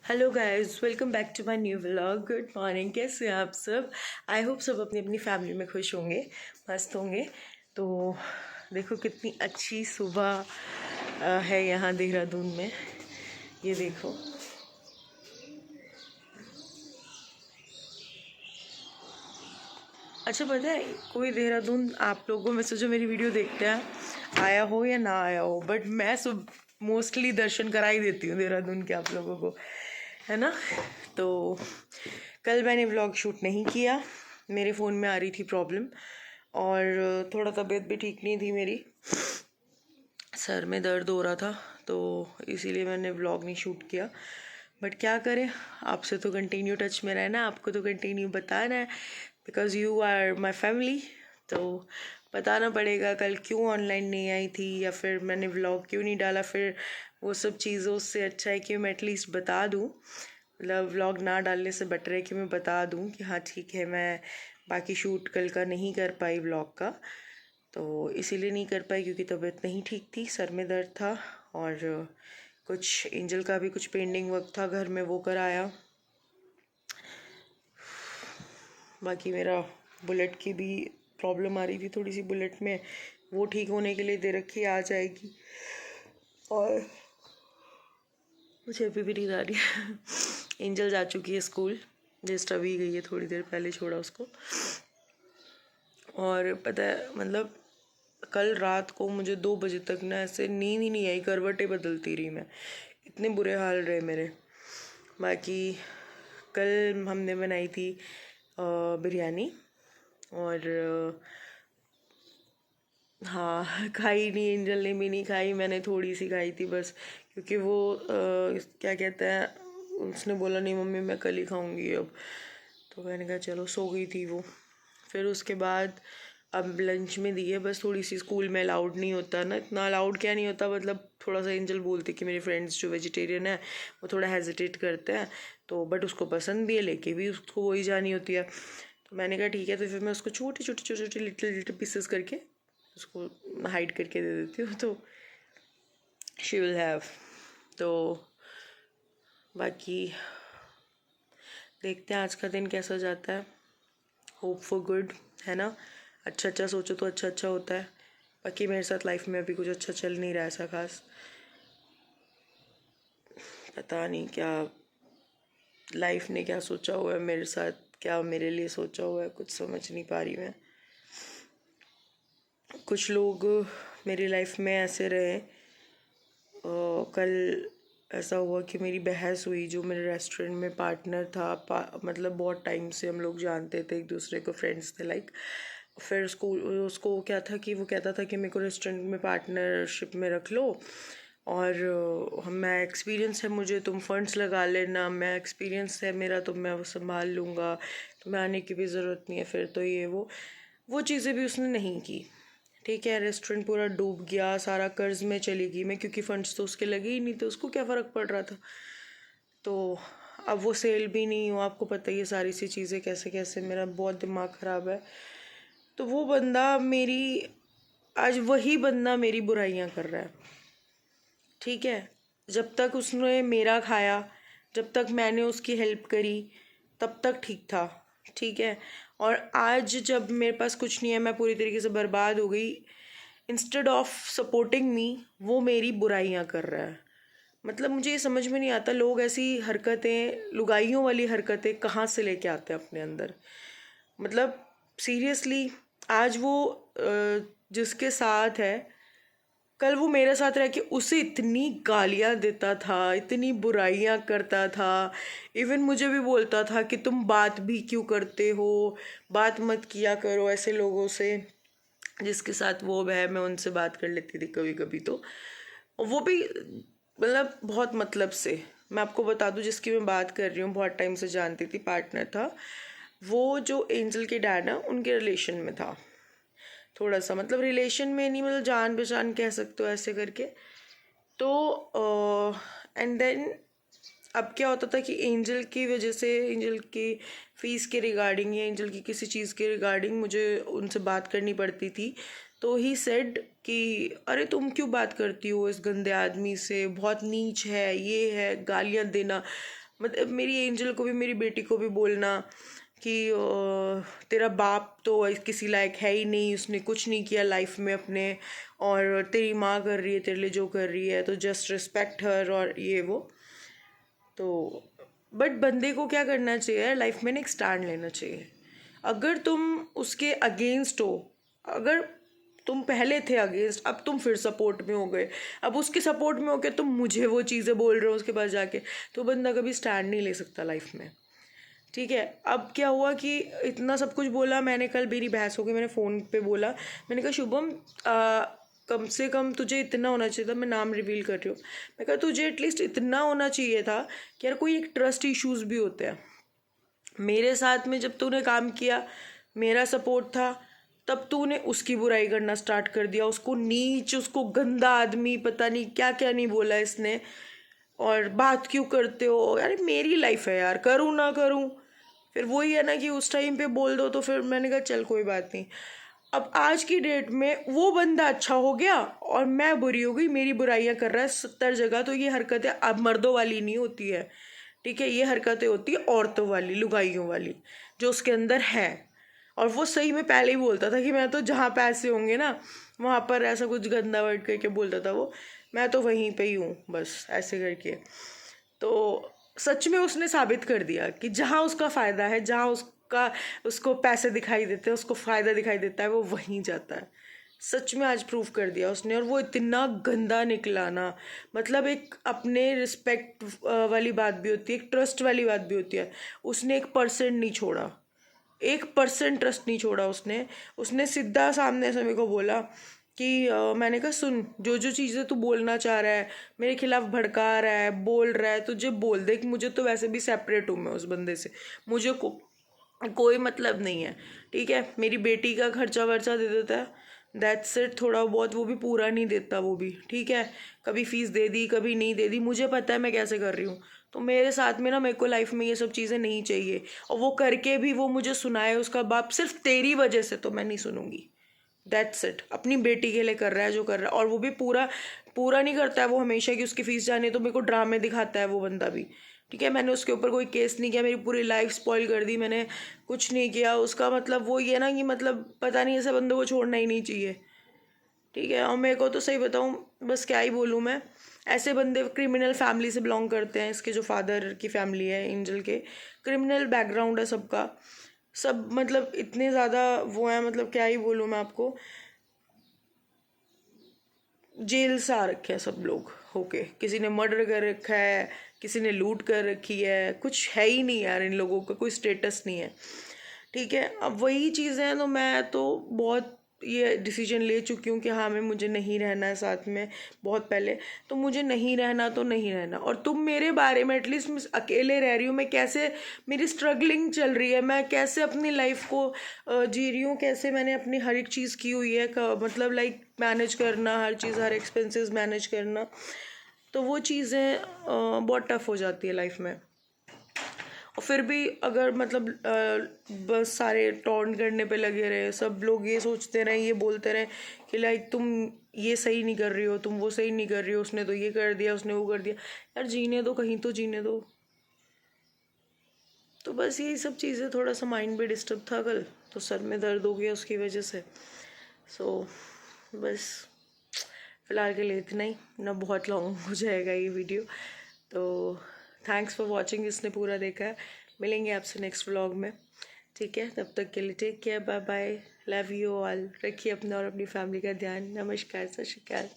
Hello guys, welcome back to my new vlog. Good morning, कैसे हैं आप सब? आई होप सब अपनी अपनी फैमिली में खुश होंगे, मस्त होंगे। तो देखो कितनी अच्छी सुबह है यहाँ देहरादून में। ये देखो, अच्छा पता है कोई देहरादून आप लोगों में से जो मेरी वीडियो देखते हैं आया हो या ना आया हो, बट मैं सब मोस्टली दर्शन करा ही देती हूँ देहरादून के आप लोगों को, है ना। तो कल मैंने व्लॉग शूट नहीं किया, मेरे फ़ोन में आ रही थी प्रॉब्लम और थोड़ा तबीयत भी ठीक नहीं थी मेरी, सर में दर्द हो रहा था, तो इसीलिए मैंने व्लॉग नहीं शूट किया। बट क्या करें, आपसे तो कंटिन्यू टच में रहना, आपको तो कंटिन्यू बताना है because you are my family. तो बताना पड़ेगा कल क्यों ऑनलाइन नहीं आई थी या फिर मैंने व्लॉग क्यों नहीं डाला। फिर वो सब चीज़ों से अच्छा है कि मैं एटलीस्ट बता दूँ, मतलब व्लॉग ना डालने से बेटर है कि मैं बता दूँ कि हाँ ठीक है, मैं बाकी शूट कल का नहीं कर पाई व्लॉग का। तो इसीलिए नहीं कर पाई क्योंकि तबीयत नहीं ठीक थी, सर में दर्द था और कुछ एंजल का भी कुछ पेंडिंग वर्क था घर में, वो कराया। बाकी मेरा बुलेट की भी प्रॉब्लम आ रही थी थोड़ी सी बुलेट में, वो ठीक होने के लिए दे रखी, आ जाएगी। और मुझे अभी भी नींद आ रही है। एंजल जा चुकी है स्कूल, जस्ट अभी गई है, थोड़ी देर पहले छोड़ा उसको। और पता है मतलब कल रात को मुझे 2 बजे तक ना ऐसे नींद ही नहीं आई, करवटें बदलती रही मैं, इतने बुरे हाल रहे मेरे। बाकी कल हमने बनाई थी बिरयानी और हाँ खाई नहीं, एंजल ने भी नहीं खाई, मैंने थोड़ी सी खाई थी बस, क्योंकि वो क्या कहते हैं, उसने बोला नहीं मम्मी मैं कल ही खाऊंगी अब, तो मैंने कहा चलो, सो गई थी वो। फिर उसके बाद अब लंच में दी है, बस थोड़ी सी, स्कूल में अलाउड नहीं होता ना, इतना अलाउड क्या नहीं होता, मतलब थोड़ा सा एंजल बोलती कि मेरे फ्रेंड्स जो वेजिटेरियन है वो थोड़ा हेजिटेट करते हैं, तो बट उसको पसंद भी है, लेके भी उसको वही जानी होती है। तो मैंने कहा ठीक है, तो फिर मैं उसको छोटे छोटे छोटे छोटे लिटिल लिटिल पीसेस करके उसको हाइड करके दे देती हूँ, तो शी विल हैव। तो बाकी देखते हैं आज का दिन कैसा जाता है, होप फॉर गुड, है ना। अच्छा अच्छा सोचो तो अच्छा अच्छा होता है। बाकी मेरे साथ लाइफ में अभी कुछ अच्छा चल नहीं रहा ऐसा खास, पता नहीं क्या लाइफ ने क्या सोचा हुआ है मेरे साथ, क्या मेरे लिए सोचा हुआ है, कुछ समझ नहीं पा रही मैं। कुछ लोग मेरी लाइफ में ऐसे रहे, कल ऐसा हुआ कि मेरी बहस हुई, जो मेरे रेस्टोरेंट में पार्टनर था, मतलब बहुत टाइम से हम लोग जानते थे एक दूसरे को, फ्रेंड्स थे लाइक। फिर स्कूल उसको क्या था कि वो कहता था कि मेरे को रेस्टोरेंट में पार्टनरशिप में रख लो और मैं एक्सपीरियंस है मुझे, तुम फंड्स लगा लेना, मैं एक्सपीरियंस है मेरा तो मैं वो संभाल लूँगा, तो मैं आने की भी ज़रूरत नहीं है। फिर तो ये वो चीज़ें भी उसने नहीं की, ठीक है। रेस्टोरेंट पूरा डूब गया, सारा कर्ज में चली गई मैं, क्योंकि फंड्स तो उसके लगे ही नहीं, तो उसको क्या फ़र्क पड़ रहा था। तो अब वो सेल भी नहीं हुआ, आपको पता ही है सारी सी चीज़ें कैसे कैसे, मेरा बहुत दिमाग ख़राब है। तो वो बंदा मेरी, आज वही बंदा मेरी बुराइयां कर रहा है, ठीक है। जब तक उसने मेरा खाया, जब तक मैंने उसकी हेल्प करी, तब तक ठीक था, ठीक है। और आज जब मेरे पास कुछ नहीं है, मैं पूरी तरीके से बर्बाद हो गई, इंस्टेड ऑफ सपोर्टिंग मी वो मेरी बुराइयां कर रहा है। मतलब मुझे ये समझ में नहीं आता, लोग ऐसी हरकतें, लुगाइयों वाली हरकतें कहाँ से लेके आते हैं अपने अंदर। मतलब सीरियसली, आज वो जिसके साथ है, कल वो मेरे साथ रह के उसे इतनी गालियाँ देता था, इतनी बुराइयाँ करता था, इवन मुझे भी बोलता था कि तुम बात भी क्यों करते हो, बात मत किया करो ऐसे लोगों से। जिसके साथ वो है मैं उनसे बात कर लेती थी कभी कभी, तो वो भी मतलब बहुत मतलब से। मैं आपको बता दूं, जिसकी मैं बात कर रही हूँ बहुत टाइम से जानती थी, पार्टनर था वो, जो एंजल के डैड है उनके रिलेशन में था, थोड़ा सा मतलब रिलेशन में नहीं, मतलब जान पहचान कह सकते हो ऐसे करके। तो एंड देन अब क्या होता था कि एंजल की वजह से, एंजल की फ़ीस के रिगार्डिंग या एंजल की किसी चीज़ के रिगार्डिंग मुझे उनसे बात करनी पड़ती थी। तो ही सेड कि अरे तुम क्यों बात करती हो इस गंदे आदमी से, बहुत नीच है, ये है, गालियाँ देना। मतलब मेरी एंजल को भी, मेरी बेटी को भी बोलना कि तेरा बाप तो किसी लायक है ही नहीं, उसने कुछ नहीं किया लाइफ में अपने, और तेरी माँ कर रही है तेरे लिए जो कर रही है, तो जस्ट रिस्पेक्ट हर, और ये वो। तो बट बंदे को क्या करना चाहिए लाइफ में, एक स्टैंड लेना चाहिए। अगर तुम उसके अगेंस्ट हो, अगर तुम पहले थे अगेंस्ट, अब तुम फिर सपोर्ट में हो गए, अब उसके सपोर्ट में होके तुम मुझे वो चीज़ें बोल रहे हो उसके पास जाके, तो बंदा कभी स्टैंड नहीं ले सकता लाइफ में। ठीक है। अब क्या हुआ कि इतना सब कुछ बोला मैंने, कल मेरी बहस हो गई, मैंने फ़ोन पे बोला, मैंने कहा शुभम कम से कम तुझे इतना होना चाहिए था, मैं नाम रिवील कर रही हूँ, मैं कहा तुझे एटलीस्ट इतना होना चाहिए था कि यार कोई एक ट्रस्ट इश्यूज भी होते हैं। मेरे साथ में जब तूने काम किया, मेरा सपोर्ट था, तब तूने उसकी बुराई करना स्टार्ट कर दिया, उसको नीच, उसको गंदा आदमी, पता नहीं क्या क्या नहीं बोला इसने, और बात क्यों करते हो यार, मेरी लाइफ है यार, करूँ ना करूँ। फिर वही है ना कि उस टाइम पे बोल दो, तो फिर मैंने कहा चल कोई बात नहीं। अब आज की डेट में वो बंदा अच्छा हो गया और मैं बुरी हो गई, मेरी बुराइयां कर रहा है 70 जगह। तो ये हरकतें अब मर्दों वाली नहीं होती है, ठीक है, ये हरकतें होती है औरतों वाली, लुगाइयों वाली, जो उसके अंदर है। और वो सही में पहले ही बोलता था कि मैं तो जहाँ पैसे होंगे ना वहाँ पर, ऐसा कुछ गंदा वर्ड करके बोलता था वो, मैं तो वहीं पे ही हूँ बस, ऐसे करके। तो सच में उसने साबित कर दिया कि जहाँ उसका फ़ायदा है, जहाँ उसका, उसको पैसे दिखाई देते हैं, उसको फ़ायदा दिखाई देता है, वो वहीं जाता है। सच में आज प्रूव कर दिया उसने। और वो इतना गंदा निकला ना, मतलब एक अपने रिस्पेक्ट वाली बात भी होती है, एक ट्रस्ट वाली बात भी होती है, उसने 1% नहीं छोड़ा, 1% ट्रस्ट नहीं छोड़ा उसने। उसने सीधा सामने से मेरे को बोला कि मैंने कहा सुन, जो जो चीज़ें तू बोलना चाह रहा है, मेरे खिलाफ भड़का रहा है, बोल रहा है, तुझे बोल दे कि मुझे तो वैसे भी सेपरेट हूँ मैं उस बंदे से, मुझे कोई मतलब नहीं है। ठीक है, मेरी बेटी का खर्चा वर्चा दे देता है, दैट्स इट, थोड़ा बहुत, वो भी पूरा नहीं देता वो भी, ठीक है, कभी फीस दे दी कभी नहीं दे दी, मुझे पता है मैं कैसे कर रही हूँ। तो मेरे साथ में ना, मेरे को लाइफ में ये सब चीज़ें नहीं चाहिए। और वो करके भी वो मुझे सुनाए उसका बाप सिर्फ तेरी वजह से, तो मैं नहीं सुनूंगी। That's it. अपनी बेटी के लिए कर रहा है जो कर रहा है, और वो भी पूरा पूरा नहीं करता है वो हमेशा, कि उसकी फीस जानी है तो मेरे को ड्रामे दिखाता है वो बंदा भी। ठीक है, मैंने उसके ऊपर कोई केस नहीं किया, मेरी पूरी लाइफ स्पॉइल कर दी मैंने, कुछ नहीं किया उसका। मतलब वो ये ना कि मतलब पता नहीं, ऐसे बंदे को छोड़ना ही नहीं चाहिए। ठीक है, और मेरे को तो सही बताऊँ, बस क्या ही बोलूँ मैं, ऐसे बंदे क्रिमिनल फैमिली से बिलोंग करते हैं। इसके जो फादर की फैमिली है एंजल के, क्रिमिनल बैकग्राउंड है सबका, सब मतलब इतने ज़्यादा वो है, मतलब क्या ही बोलूँ मैं आपको, जेल से आ रखे हैं सब लोग होके, किसी ने मर्डर कर रखा है, किसी ने लूट कर रखी है, कुछ है ही नहीं यार इन लोगों का, कोई स्टेटस नहीं है। ठीक है, अब वही चीज़ें हैं, तो मैं तो बहुत ये डिसीजन ले चुकी हूँ कि हाँ मैं, मुझे नहीं रहना है साथ में, बहुत पहले। तो मुझे नहीं रहना तो नहीं रहना, और तुम मेरे बारे में एटलीस्ट, मैं अकेले रह रही हूँ, मैं कैसे, मेरी स्ट्रगलिंग चल रही है, मैं कैसे अपनी लाइफ को जी रही हूँ, कैसे मैंने अपनी हर एक चीज़ की हुई है, मतलब लाइक मैनेज करना हर चीज़, हर एक्सपेंसेस मैनेज करना, तो वो चीज़ें बहुत टफ हो जाती है लाइफ में। और फिर भी अगर मतलब बस सारे टॉन्ट करने पे लगे रहे, सब लोग ये सोचते रहे, ये बोलते रहे कि लाइक तुम ये सही नहीं कर रही हो, तुम वो सही नहीं कर रही हो, उसने तो ये कर दिया, उसने वो कर दिया, यार जीने दो, कहीं तो जीने दो। तो बस यही सब चीज़ें, थोड़ा सा माइंड भी डिस्टर्ब था कल, तो सर में दर्द हो गया उसकी वजह से। सो बस फ़िलहाल के लिए इतना ही, ना बहुत लॉन्ग हो जाएगा ये वीडियो। तो थैंक्स फॉर वॉचिंग, जिसने पूरा देखा है। मिलेंगे आपसे नेक्स्ट व्लॉग में, ठीक है, तब तक के लिए take care, bye bye, love you all, रखिए अपना और अपनी फैमिली का ध्यान। नमस्कार, सत श्री अकाल।